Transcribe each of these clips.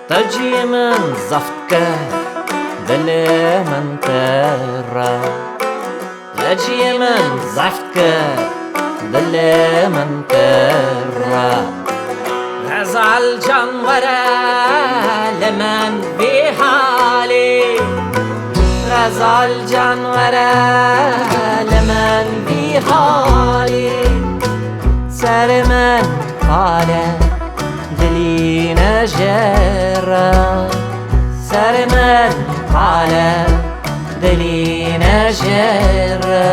تجي من زفتك دل من ترى تجي من زفتك دل من ترى غزال جنورة لمن بحالي غزال جنورة لمن بحالي سر من حاله دلی نجرة سر من على دلی نجرة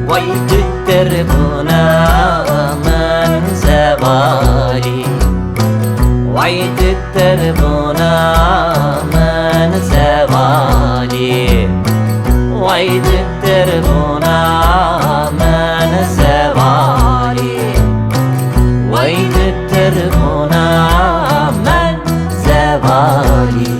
ويت الدربنا من زوالي ويت الدربنا من زوالي ويت الدربنا من زوالي ويت الدربنا من زوالي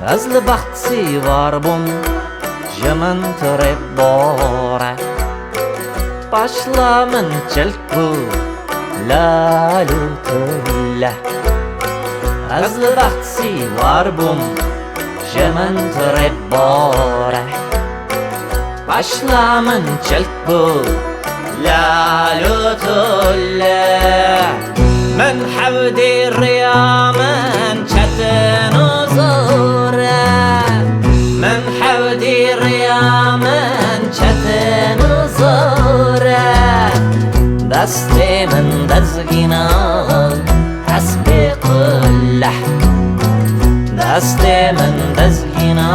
از لبختي واربم جمن تربورة başla من جلكو لا لطلة از لبختي واربم جمن تربورة başla من جلكو لا لطلة من حودي الريامن شتن وزورة من حودي الريامن شتن وزورة دستي من دزقنا حسبي قلح دستي من دزقنا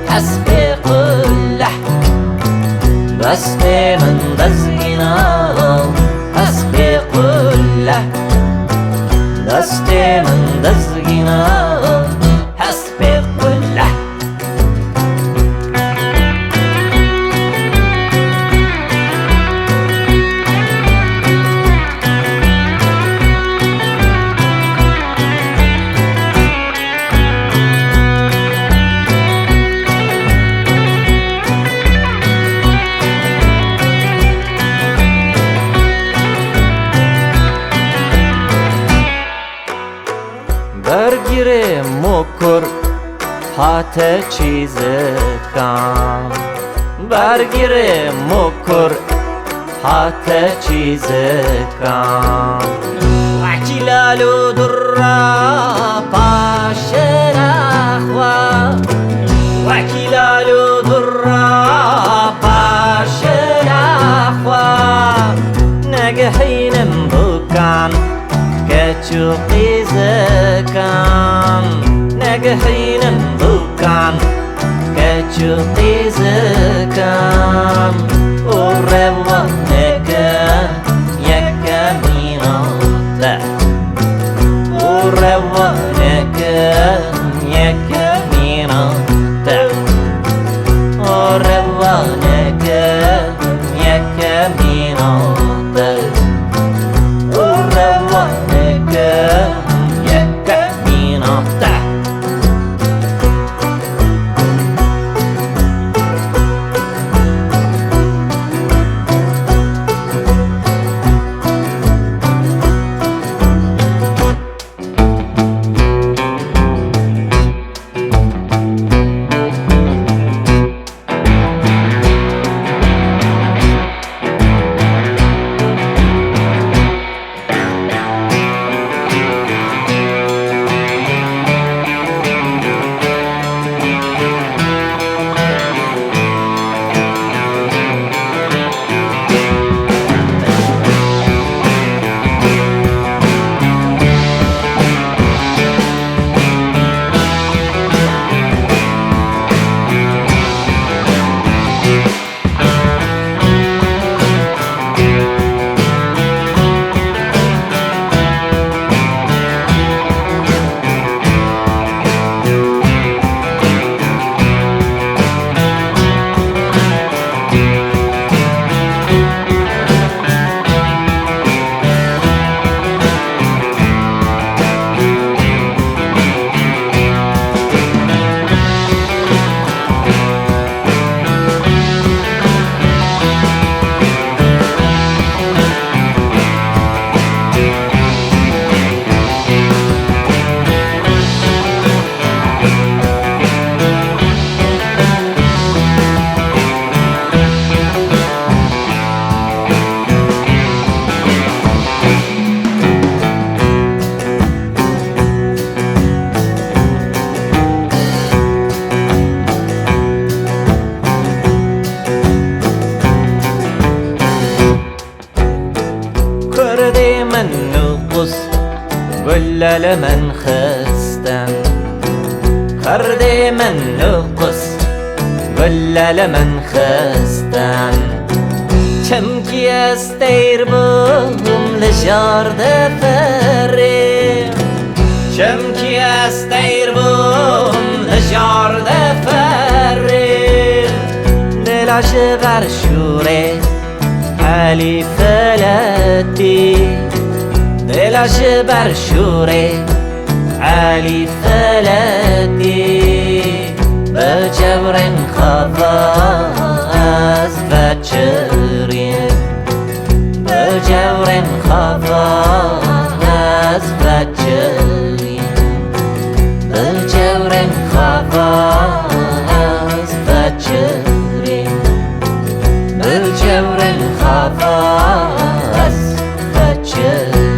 حسبي قلح دستي من دزقنا حسبي قلح دستي من دزقنا حسبي قلح برگیره مکر حات چیز کام برگیره مکر حات چیز کام وکیلالو درا پاش رخوا وکیلالو درا پاش رخوا نگهینم بکن كتشوقي زكام نجحين بوكان كتشوقي زكام وروا نكا يكا مينوتا وروا نكا يكا مينوتا وروا نكا يكا مينوتا وروا نكا يكا مينوتا من خستم خرد من نقص ولا لمن خستم چمکی استیر بوم لشارد فریم چمکی استیر بوم لشارد فریم دلاش بر شوره علی فلتی دلاش بر شوره علی فلتی بجورن خواست بچرین بجورن خواست بچرین بجورن خواست بچرین بجورن خواست بچرین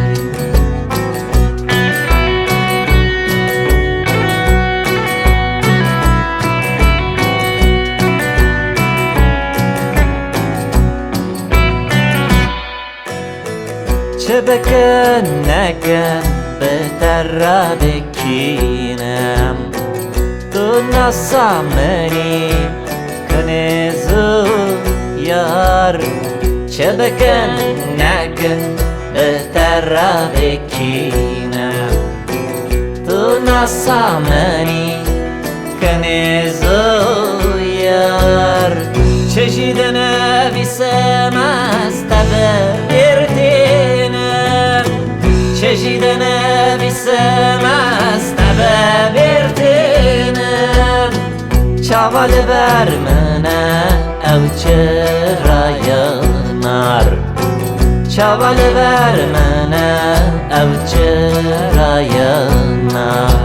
چه بکن نکن بهتر را بکینم تو نسامنی کنه زو یار چه بکن نکن بهتر را بکینم تو نسامنی کنه زو یار چشید نویسم از تبرتینم چشید نویسم از تبرتینم چاول بر منه او چرا یانار چاول بر منه او چرا یانار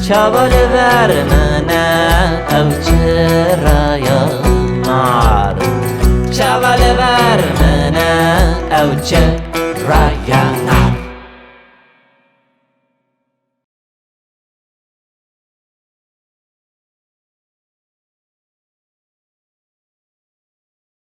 چاول بر منه او چرا